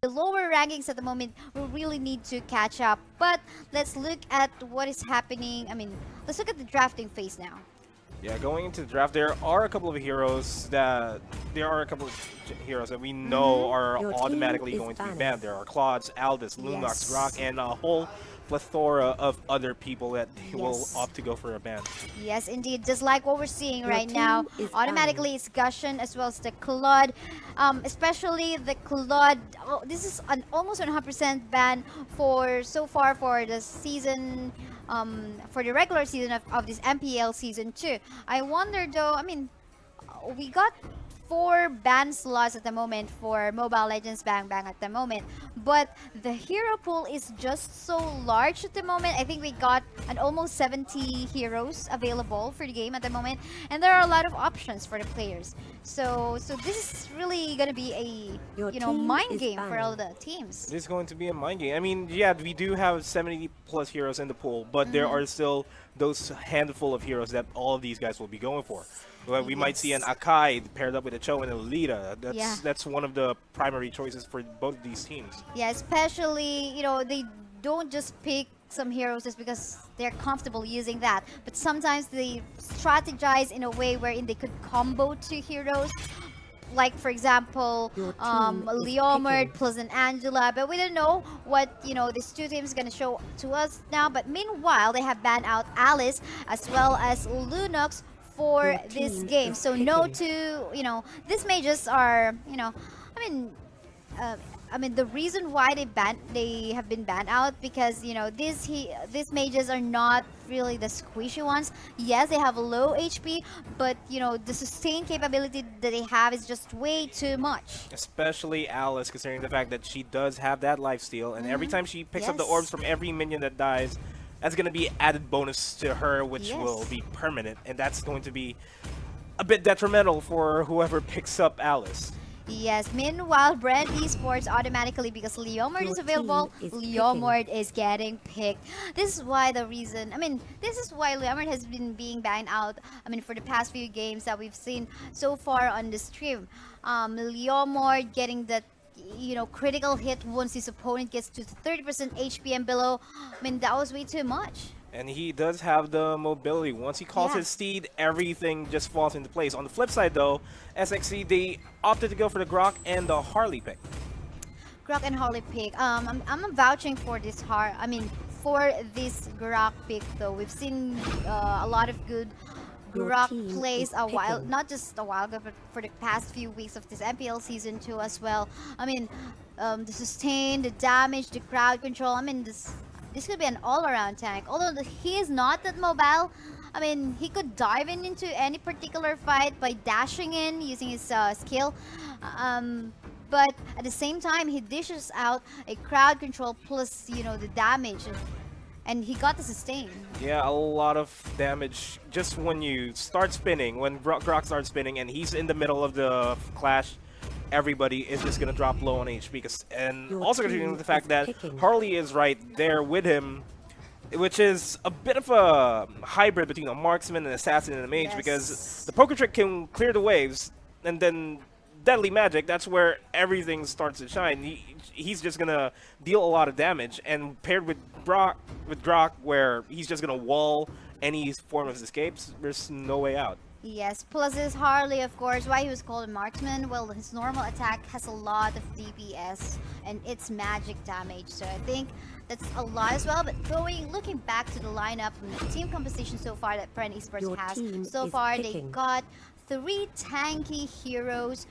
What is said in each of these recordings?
the lower rankings at the moment will really need to catch up. But let's look at what is happening. I mean, let's look at the drafting phase now. Yeah, going into the draft, there are a couple of heroes that we know are Your team automatically is going to be banned. banned. There are Claudes, Aldous, Lunox, Yes. Grok, and a whole plethora of other people that will Yes. opt to go for a ban. Yes, indeed. Just like what we're seeing Your right team now, is automatically it's Gushin as well as the Claude. Especially the Claude. Oh, this is an almost 100% ban for so far for the season, for the regular season of this MPL season 2. I wonder though. I mean, we got 4 ban slots at the moment for Mobile Legends Bang Bang at the moment, but the hero pool is just so large at the moment. I think we got an almost 70 heroes available for the game at the moment, and there are a lot of options for the players. So this is really gonna be a Your team mind is game for all banned. the teams. It is going to be a mind game. I mean, yeah, we do have 70 plus heroes in the pool, but there are still those handful of heroes that all of these guys will be going for. Well, we might see an Yes. Akai paired up with a Cho and a Lita. Yeah. That's one of the primary choices for both of these teams. Yeah, especially, they don't just pick some heroes just because they're comfortable using that, but sometimes they strategize in a way wherein they could combo 2 heroes. Like, for example, Your team is Leomord picking. plus an Angela, but we don't know what, these 2 teams going to show to us now. But meanwhile, they have banned out Alice as well as Lunox for Your this team game. is So no picking. to, these mages are, I mean, the reason why they have been banned out because these mages are not really the squishy ones. Yes, they have low HP, but the sustain capability that they have is just way too much. Especially Alice, considering the fact that she does have that lifesteal, and every time she picks up the Yes. orbs from every minion that dies, that's going to be added bonus to her, which Yes. will be permanent, and that's going to be a bit detrimental for whoever picks up Alice. Yes, meanwhile, Bren Esports automatically, because Leomord Your is available, team is Leomord is getting picked. This is why this is why Leomord has been being banned out, for the past few games that we've seen so far on the stream. Leomord getting that, critical hit once his opponent gets to 30% HP and below. That was way too much. And he does have the mobility. Once he calls Yeah. his steed, everything just falls into place. On the flip side, though, SxC, they opted to go for the Grok and the Harley pick. Grok and Harley pick. I'm vouching for this for this Grok pick though. We've seen a lot of good Your Grok team plays is a while, picking. not just a while ago, but for the past few weeks of this MPL season 2 as well. The sustain, the damage, the crowd control. This could be an all-around tank. Although he is not that mobile. He could dive into any particular fight by dashing in using his skill. But at the same time, he dishes out a crowd control plus, the damage. And he got the sustain. Yeah, a lot of damage just when you start spinning, when Grok starts spinning and he's in the middle of the clash. Everybody is just going to drop low on HP. And Your also team considering the fact is that picking. Harley is right there with him, which is a bit of a hybrid between a marksman, an assassin, and a mage, Yes. because the poker trick can clear the waves, and then deadly magic, that's where everything starts to shine. He's just going to deal a lot of damage, and paired with Grok, where he's just going to wall any form of escapes, there's no way out. Yes, plus his Harley, of course. Why he was called a marksman? Well, his normal attack has a lot of DPS and it's magic damage. So I think that's a lot as well. But looking back to the lineup and the team composition so far that Bren Esports Your has, team so is far they picking. got 3 tanky heroes,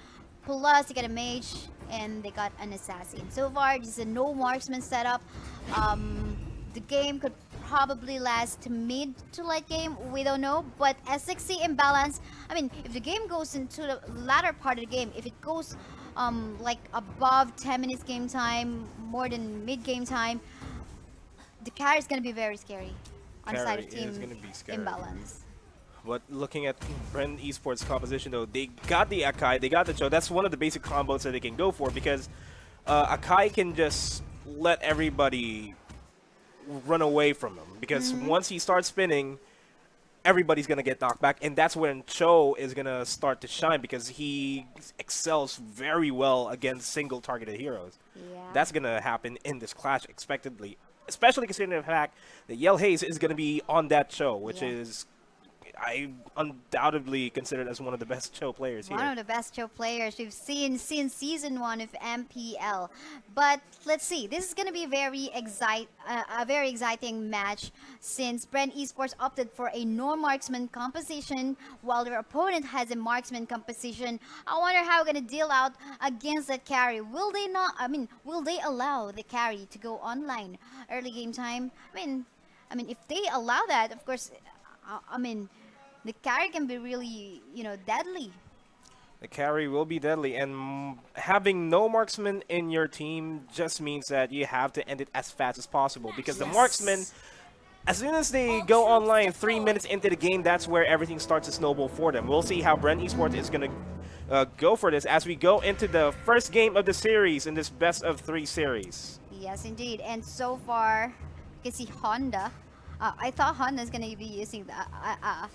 plus they got a mage and they got an assassin. So far, this is a no marksman setup. The game could probably last mid to late game, we don't know, but SxC imbalance, if the game goes into the latter part of the game, if it goes like above 10 minutes game time, more than mid game time, the carry is going to be very scary on the side of Carry is team gonna be scary. imbalance. But looking at Bren Esports' composition, though, they got the Akai, they got the Cho. That's one of the basic combos that they can go for, because Akai can just let everybody run away from him. Because once he starts spinning, everybody's gonna get knocked back, and that's when Cho is gonna start to shine because he excels very well against single targeted heroes. Yeah. That's gonna happen in this clash expectedly, especially considering the fact that Yell Hayes is gonna be on that Cho, which is I undoubtedly considered as one of the best Cho players here. One of the best Cho players we've seen since season 1 of MPL. But let's see, this is going to be a very exciting match since Bren Esports opted for a no marksman composition while their opponent has a marksman composition. I wonder how we're going to deal out against that carry. Will they not? I mean, will they allow the carry to go online early game time? I mean, if they allow that, of course, the carry can be really, deadly. The carry will be deadly, and having no marksman in your team just means that you have to end it as fast as possible because the marksmen, as soon as they go online 3 minutes into the game, that's where everything starts to snowball for them. We'll see how Bren Esports is going to go for this as we go into the first game of the series in this best of 3 series. Yes, indeed. And so far, you can see Honda. I thought Honda's going to be using that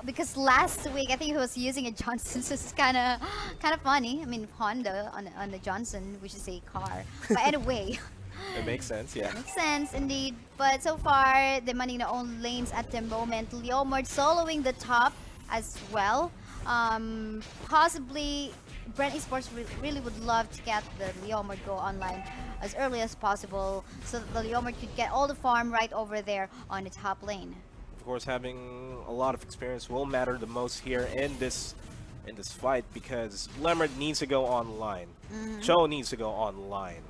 because last week I think he was using a Johnson, so it's kind of funny. I mean, Honda on the Johnson, which is a car. But anyway, it makes sense, yeah. Makes sense indeed. But so far, they're manning their own lanes at the moment. Leomord soloing the top as well. Possibly, Bren Esports really would love to get the Leomord go online as early as possible so that the Leomord could get all the farm right over there on the top lane. Of course, having a lot of experience will matter the most here in this fight because Leomord needs to go online. Cho needs to go online.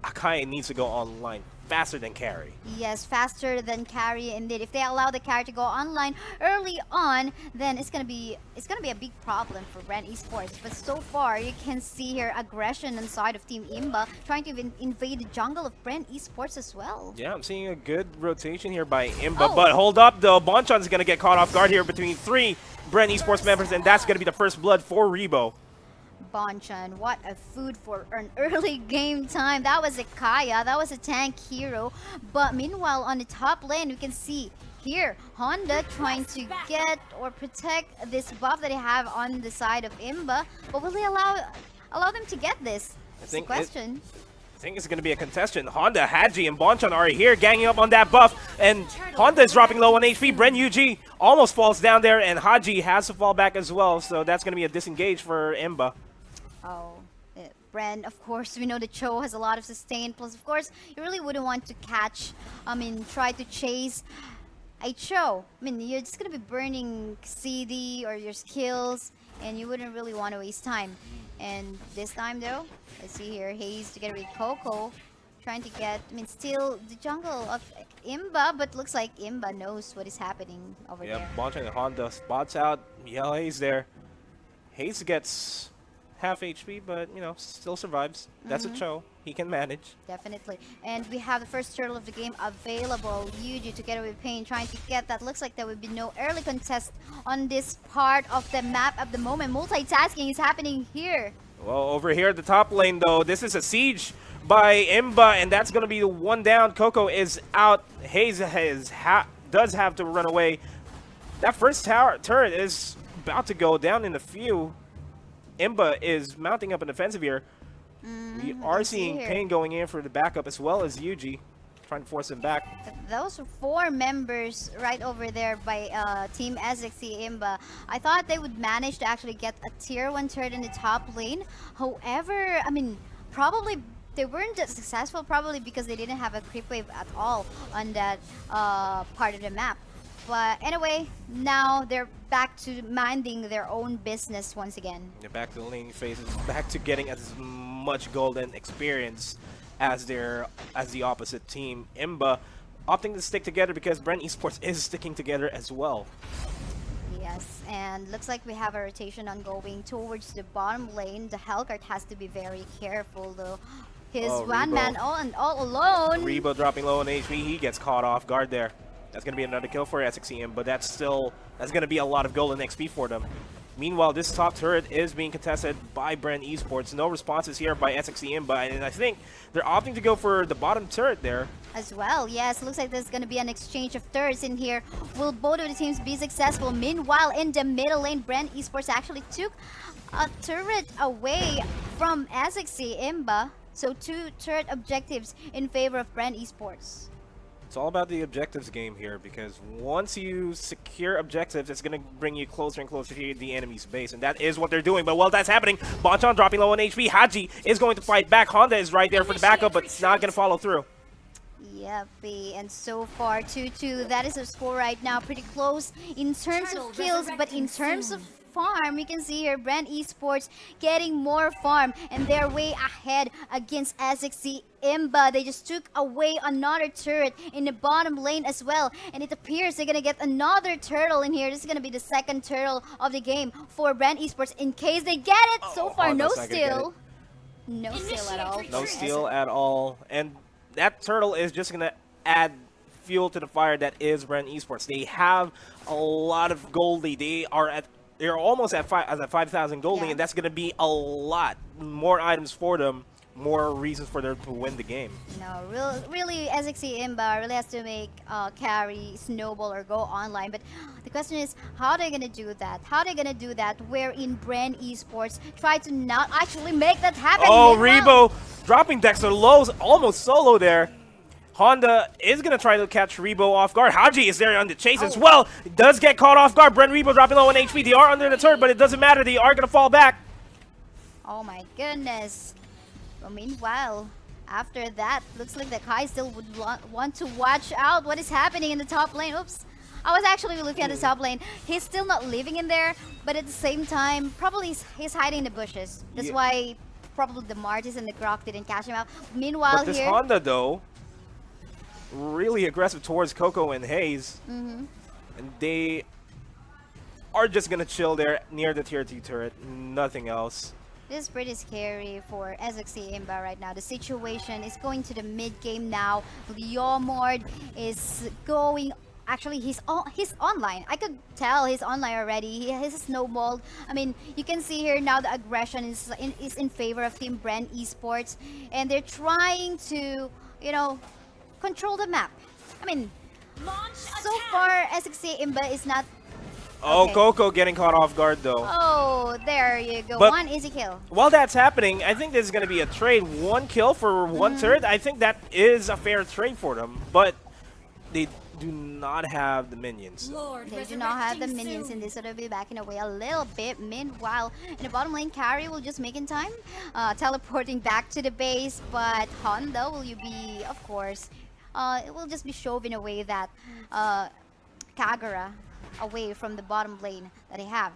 Akai needs to go online faster than carry. Yes, faster than carry indeed. If they allow the carry to go online early on, then it's gonna be a big problem for Bren Esports. But so far, you can see here aggression inside of Team IMBA trying to invade the jungle of Bren Esports as well. Yeah, I'm seeing a good rotation here by IMBA, but hold up though, Bonchan is gonna get caught off guard here between 3 Bren Esports members, and that's gonna be the first blood for Rebo. Bonchan, what a food for an early game time. That was a Kaya, that was a tank hero. But meanwhile, on the top lane, we can see here Honda trying to get or protect this buff that they have on the side of IMBA. But will they allow them to get this? That's the question. I think it's going to be a contestant. Honda, Haji, and Bonchan are here ganging up on that buff. And Honda is dropping low on HP. Bren UG almost falls down there, and Haji has to fall back as well. So that's going to be a disengage for IMBA. Bren, of course, we know the Cho has a lot of sustain. Plus, of course, you really wouldn't want to try to chase a Cho. You're just going to be burning CD or your skills, and you wouldn't really want to waste time. And this time, though, let's see here, Hayes together with Coco, trying to get, still the jungle of IMBA, but looks like IMBA knows what is happening over there. Yeah, Bonchan and Honda spots out. Yeah, Hayes there. Hayes gets half HP, but still survives. That's a Cho. He can manage. Definitely. And we have the first turtle of the game available. Yuji together with Pain trying to get that. Looks like there will be no early contest on this part of the map at the moment. Multitasking is happening here. Well, over here at the top lane, though, this is a siege by IMBA, and that's going to be the one down. Coco is out. Hayes does have to run away. That first turret is about to go down in a few. IMBA is mounting up an offensive here. We are seeing Pain going in for the backup as well as Yuji, trying to force him back. Those 4 members right over there by Team SxC IMBA. I thought they would manage to actually get a tier 1 turret in the top lane. However, probably they weren't that successful, probably because they didn't have a creep wave at all on that part of the map. But anyway, now they're back to minding their own business once again. They're back to the laning phases, back to getting as much golden experience as the opposite team. IMBA opting to stick together because Bren Esports is sticking together as well. Yes, and looks like we have a rotation ongoing towards the bottom lane. The Hellcart has to be very careful though. His one man all alone. Rebo dropping low on HP. He gets caught off guard there. That's going to be another kill for SxC, but that's going to be a lot of golden XP for them. Meanwhile, this top turret is being contested by Bren Esports. No responses here by SxC IMBA, and I think they're opting to go for the bottom turret there. As well, yes, looks like there's gonna be an exchange of turrets in here. Will both of the teams be successful? Meanwhile, in the middle lane, Bren Esports actually took a turret away from SxC IMBA. So 2 turret objectives in favor of Bren Esports. It's all about the objectives game here, because once you secure objectives, it's going to bring you closer and closer to the enemy's base, and that is what they're doing. But while that's happening, Bonchan dropping low on HP. Haji is going to fight back. Honda is right there for the backup, but it's not going to follow through. Yep, and so far 2-2. That is the score right now. Pretty close in terms of kills, but in terms of farm, you can see here Bren Esports getting more farm, and they're way ahead against SxC IMBA. They just took away another turret in the bottom lane as well, and it appears they're gonna get another turtle in here. This is gonna be the second turtle of the game for Bren Esports in case they get it. So far, no steal. No steal at all. No steal at all. And that turtle is just gonna add fuel to the fire that is Bren Esports. They have a lot of gold lead. They're almost at 5,000 gold lead, and that's going to be a lot more items for them, more reasons for them to win the game. No, really, SxC IMBA really has to make carry, snowball, or go online. But the question is, how are they going to do that? How are they going to do that wherein Bren Esports try to not actually make that happen? Oh, Rebo dropping Dexter lows, almost solo there. Honda is going to try to catch Rebo off guard. Haji is there on the chase as well. Does get caught off guard. Bren Rebo dropping low on HP. They are under the turret, but it doesn't matter. They are going to fall back. Oh my goodness. Well, meanwhile, after that, looks like the Kai still would want to watch out what is happening in the top lane. Oops. I was actually looking at the top lane. He's still not living in there, but at the same time, probably he's hiding in the bushes. That's why probably the Martis and the Grok didn't catch him out. Meanwhile, but this here, Honda, though, really aggressive towards Coco and Hayes, and they are just gonna chill there near the tier 2 turret, nothing else. This is pretty scary for SxC IMBA right now. The situation is going to the mid game now. Leomord is going. Actually, he's online. I could tell he's online already. He has a snowball. I mean, you can see here now the aggression is in favor of Team Bren Esports, and they're trying to, you know, control the map. I mean, so far SxC IMBA is not. Oh, Coco getting caught off guard though. Oh, there you go. But one easy kill. While that's happening, I think this is going to be a trade. 1 kill for 1 turret. I think that is a fair trade for them, but they do not have the minions. They do not have the minions in this, so they'll be backing away a little bit. Meanwhile, in the bottom lane, Carry will just make in time, teleporting back to the base, but Honda will you be, of course, it will just be shoving away that Kagura away from the bottom lane that they have.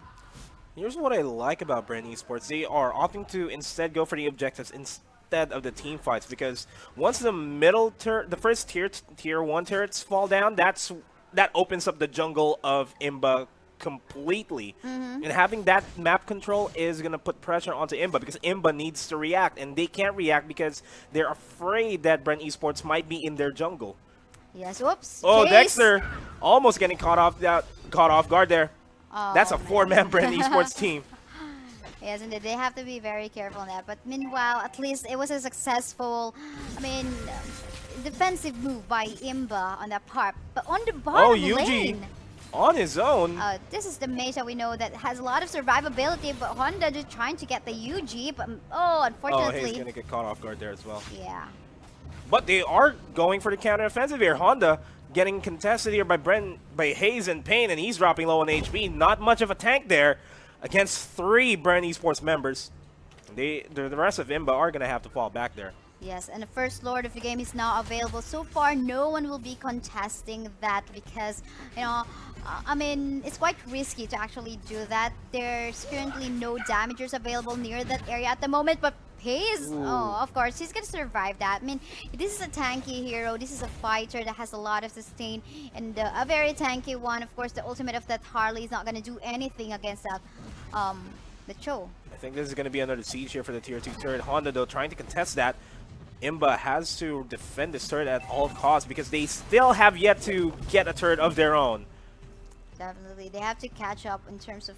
Here's what I like about Bren Esports. They are opting to instead go for the objectives instead of the team fights, because once the first tier 1 turrets fall down, that opens up the jungle of IMBA completely. And having that map control is going to put pressure onto IMBA, because IMBA needs to react, and they can't react because they're afraid that Bren Esports might be in their jungle. Yes, whoops. Oh, Chase. Dexter almost getting caught off guard there. Oh, that's a 4-man Bren Esports team. Yes, and they have to be very careful on that. But meanwhile, at least it was a successful, defensive move by IMBA on that part. But on the bottom lane, on his own. this is the mage that we know that has a lot of survivability, but Honda just trying to get the UG, but unfortunately. Oh, he's gonna get caught off guard there as well. Yeah. But they are going for the counter-offensive here. Honda getting contested here by Hayes and Payne, and he's dropping low on HP. Not much of a tank there against 3 Bren Esports members. The rest of IMBA are going to have to fall back there. Yes, and the first Lord of the game is now available. So far, no one will be contesting that because, it's quite risky to actually do that. There's currently no damagers available near that area at the moment, but Hayes, of course, he's gonna survive that. I mean, this is a tanky hero. This is a fighter that has a lot of sustain, and a very tanky one. Of course, the ultimate of that Harley is not gonna do anything against that, the Cho. I think this is gonna be another siege here for the tier 2 turret. Honda, though, trying to contest that. IMBA has to defend this turret at all costs because they still have yet to get a turret of their own. Definitely, they have to catch up in terms of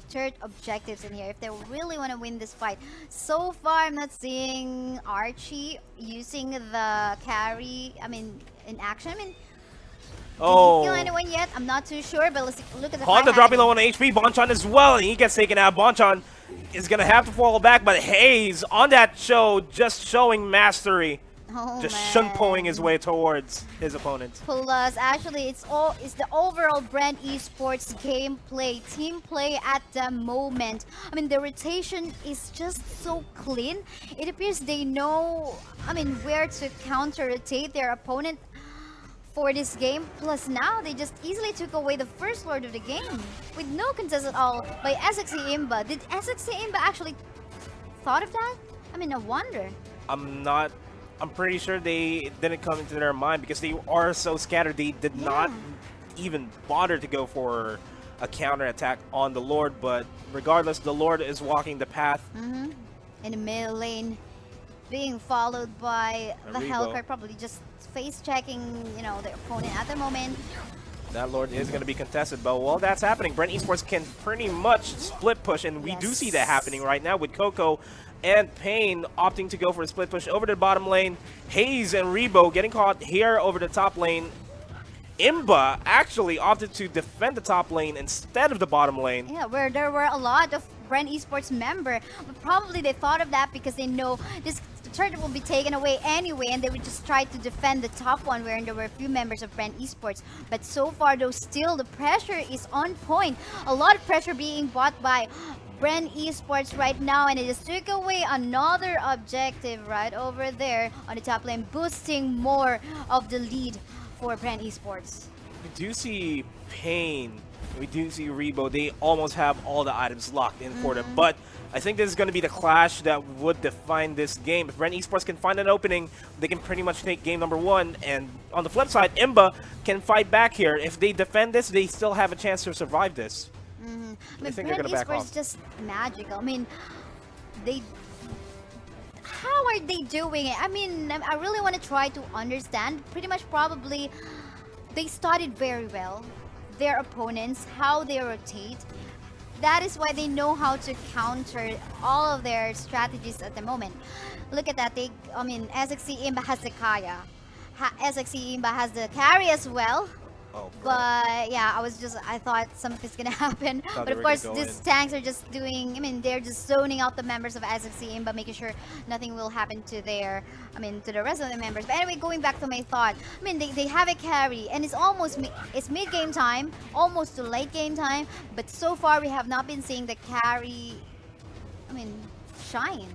third objectives in here if they really want to win this fight. So far, I'm not seeing Archie using the carry. I mean, in action. I mean, did he kill anyone yet? I'm not too sure, but let's look at the Honda dropping low on HP. Bonchan as well, and he gets taken out. Bonchan is gonna have to fall back, but Hayes on that show just showing mastery. Just shunpoing his way towards his opponent. Plus, actually, it's the overall Bren Esports gameplay, team play at the moment. I mean, the rotation is just so clean. It appears they know, I mean, where to counter-rotate their opponent for this game. Plus, now they just easily took away the first Lord of the game with no contest at all by SxC IMBA. Did SxC IMBA actually thought of that? I mean, I wonder. I'm pretty sure they didn't come into their mind because they are so scattered. They did not even bother to go for a counter attack on the Lord. But regardless, the Lord is walking the path. In the middle lane, being followed by the Hellcurt, probably just face checking, you know, the opponent at the moment. That Lord is going to be contested, but while that's happening, Bren Esports can pretty much split push, and we do see that happening right now with Coco and Payne opting to go for a split push over the bottom lane. Hayes and Rebo getting caught here over the top lane. IMBA actually opted to defend the top lane instead of the bottom lane. Yeah, where there were a lot of Bren Esports member, but probably they thought of that because they know this turret will be taken away anyway, and they would just try to defend the top one where there were a few members of Bren Esports. But so far though, still the pressure is on point. A lot of pressure being bought by Bren Esports right now, and it just took away another objective right over there on the top lane, boosting more of the lead for Bren Esports. We do see Payne, we do see Rebo. They almost have all the items locked in for them, but I think this is going to be the clash that would define this game. If Bren Esports can find an opening, they can pretty much take game number one, and on the flip side, IMBA can fight back here. If they defend this, they still have a chance to survive this. I think Bren Esports is just magical. I mean, how are they doing it? I mean, I really want to try to understand. Pretty much probably they studied very well their opponents, how they rotate. That is why they know how to counter all of their strategies at the moment. Look at that. I mean, SxC IMBA has the Kaya. SxC IMBA has the carry as well. But yeah, I thought something's gonna happen. But of course, these tanks are just doing, I mean, they're just zoning out the members of SxC IMBA, making sure nothing will happen to to the rest of the members. But anyway, going back to my thought, I mean, they have a carry, and it's mid-game time, almost to late game time. But so far, we have not been seeing the carry, I mean, shine.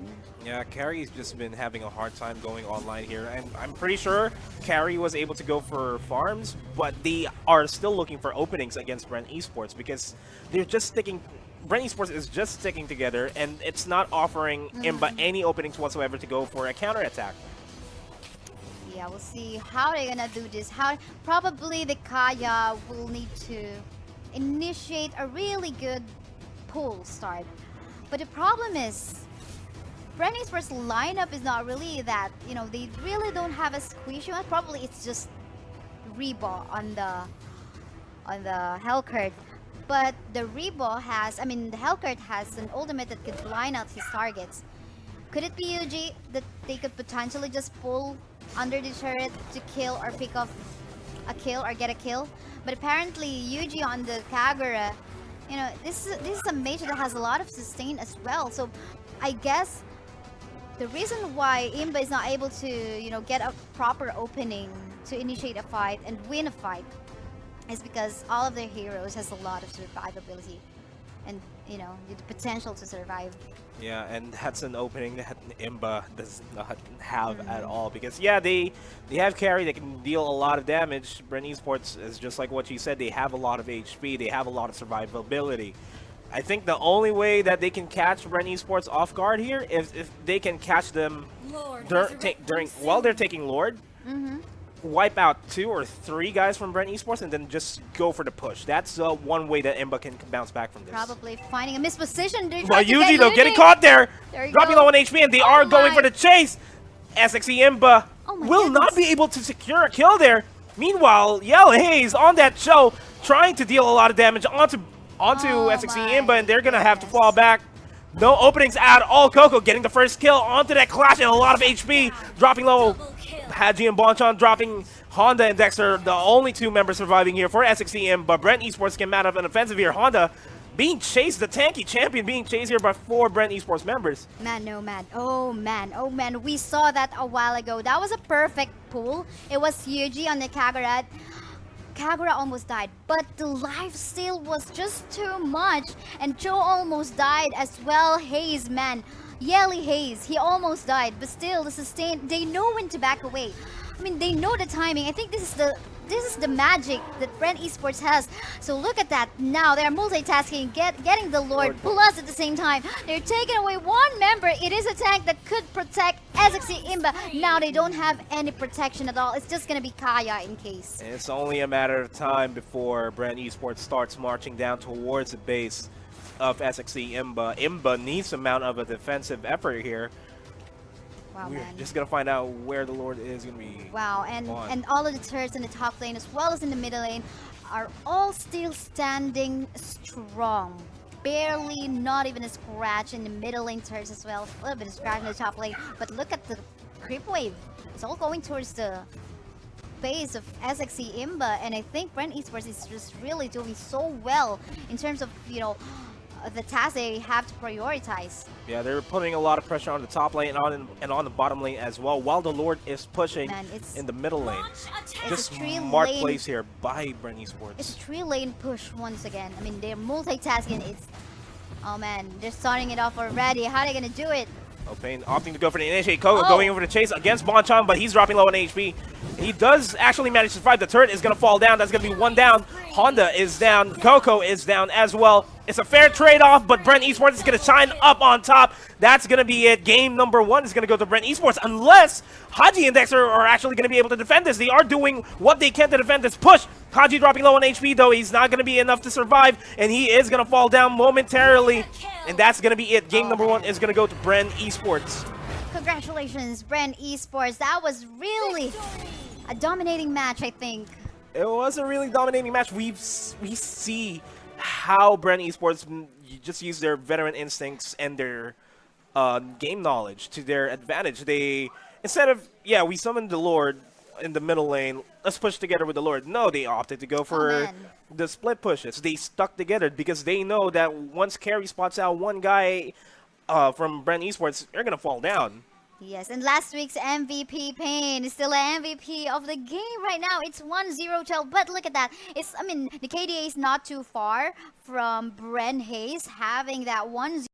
Yeah, Carrie's just been having a hard time going online here, and I'm pretty sure Carrie was able to go for farms, but they are still looking for openings against Bren Esports because they're just sticking. Bren Esports is just sticking together, and it's not offering IMBA any openings whatsoever to go for a counter attack. Yeah, we'll see how they're gonna do this. Probably the Kaya will need to initiate a really good pull start, but the problem is, Bren Esports' lineup is not really that, you know, they really don't have a squeeze. Probably it's just Rebo on the Hellcurt. But the Rebo has, I mean, the Hellcurt has an ultimate that could blind out his targets. Could it be UG that they could potentially just pull under the turret to kill or pick off a kill or get a kill? But apparently UG on the Kagura, you know, this is a mage that has a lot of sustain as well. So I guess the reason why IMBA is not able to, you know, get a proper opening to initiate a fight and win a fight is because all of their heroes has a lot of survivability and, you know, the potential to survive. Yeah, and that's an opening that IMBA does not have at all because, yeah, they have carry, they can deal a lot of damage. Bren Esports is just like what you said, they have a lot of HP, they have a lot of survivability. I think the only way that they can catch Bren Esports off guard here is if they can catch them while they're taking Lord, wipe out 2 or 3 guys from Bren Esports, and then just go for the push. That's one way that IMBA can bounce back from this. Probably finding a misposition. But Yuji though, getting caught there, dropping low on HP, and they are going for the chase. SxC IMBA will not be able to secure a kill there. Meanwhile, Yell Hayes on that show trying to deal a lot of damage onto SxC IMBA, and they're gonna have to fall back. No openings at all. Coco getting the first kill onto that clash and a lot of HP, dropping low. Haji and Bonchan dropping. Honda and Dexter, the only 2 members surviving here for SxC IMBA, but Bren Esports can mount up an offensive here. Honda being chased, the tanky champion being chased here by 4 Bren Esports members. Man, no man. Oh man. We saw that a while ago. That was a perfect pull. It was Yuji on the Kagura. Kagura almost died, but the life steal was just too much. And Joe almost died as well. Hayes, man. Yelly Hayes, he almost died, but still the sustain, they know when to back away. I mean, they know the timing. I think this is the magic that Bren Esports has. So look at that. Now they're multitasking, getting the Lord, plus at the same time, they're taking away 1 member. It is a tank that could protect SxC IMBA. Now they don't have any protection at all. It's just gonna be Kaya in case. And it's only a matter of time before Bren Esports starts marching down towards the base of SxC IMBA. IMBA needs to mount up a defensive effort here. Wow, We're man. just gonna find out where the Lord is gonna be. Wow, and all of the turrets in the top lane as well as in the middle lane are all still standing strong. Barely, not even a scratch in the middle lane turrets as well. A little bit of scratch in the top lane, but look at the creep wave. It's all going towards the base of SxC IMBA, and I think Bren Esports is just really doing so well in terms of, you know, the tasks they have to prioritize. Yeah, they're putting a lot of pressure on the top lane and on the bottom lane as well, while the Lord is pushing in the middle lane. Just smart plays here by Bren Esports. It's a 3-lane push once again. I mean, they're multitasking. It's, oh man, they're starting it off already. How are they gonna do it? Pain opting to go for the initiate. Coco going over the chase against Bonchan, but he's dropping low on HP. He does actually manage to survive. The turret is going to fall down. That's going to be 1 down. Honda is down. Coco is down as well. It's a fair trade-off, but Bren Esports is going to shine up on top. That's going to be it. Game number 1 is going to go to Bren Esports, unless Haji and Dexter are actually going to be able to defend this. They are doing what they can to defend this push. Haji dropping low on HP, though. He's not going to be enough to survive, and he is going to fall down momentarily. And that's going to be it. Game number 1 is going to go to Bren Esports. Congratulations, Bren Esports. That was really a dominating match, I think. It was a really dominating match. We see how Bren Esports just use their veteran instincts and their game knowledge to their advantage. They, instead of, yeah, we summoned the Lord in the middle lane, let's push together with the Lord. No, they opted to go for the split pushes. They stuck together because they know that once carry spots out one guy from Bren Esports, they're going to fall down. Yes, and last week's MVP, Pain, is still an MVP of the game right now. It's 1-0-12, but look at that. It's, I mean, the KDA is not too far from Bren Hayes having that 1-0.